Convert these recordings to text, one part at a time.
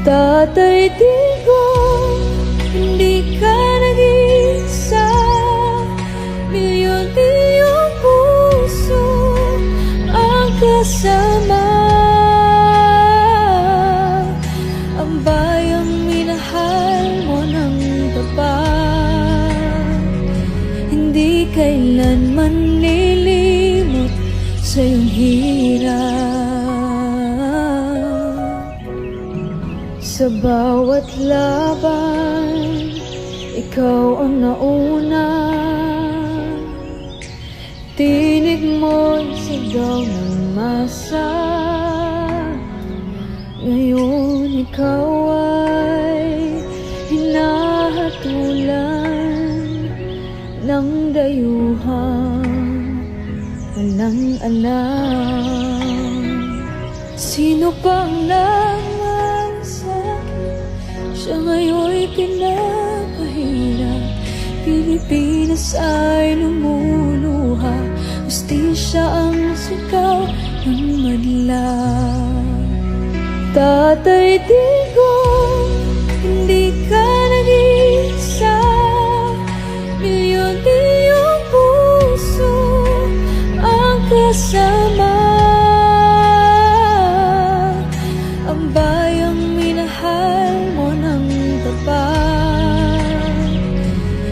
Tatay Digong, hindi ka nag-iisa. Milyon-milyong puso ang kasama. Ang bayang minahal mo ng tapat, hindi kailanman lilimot sa iyong hirap. Sa bawat laban, ikaw ang nauna. Tinig mo'y sigaw ng masa. Ngayon ikaw ay hinahatulan ng dayuhang walang alam. Sino pang lamang sa'kin, siya ngayon'y pinapahirap. Pilipinas ay lumuluha, hustisya ang sigaw ng madla. Tatay Digong, hindi ka nag-iisa. Milyon-milyong puso ang kasama. Ang bayang minahal mo ng tapat,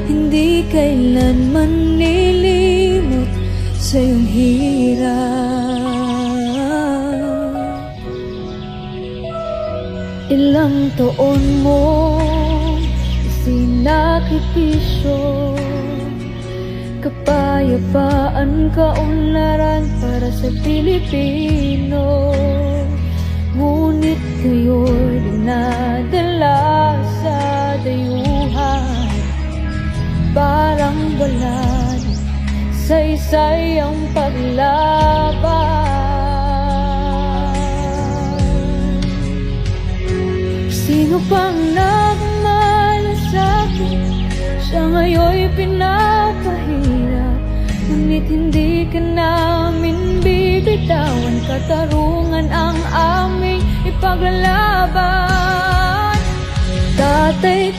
hindi kailanman nilimot sa iyong hirap. Ilang taon mo isinakripisyo, kapayapaan, kaunlaran para sa Pilipino. Ngunit kayo'y dinadala sa dayuhan, parang balad sa isayang paglaban. Sino pang nagmahal sa'kin, siya ngayon'y pinapahirap. Ngunit hindi ka namin bibitawan, katarungan ang aming ipaglalaban. Tatay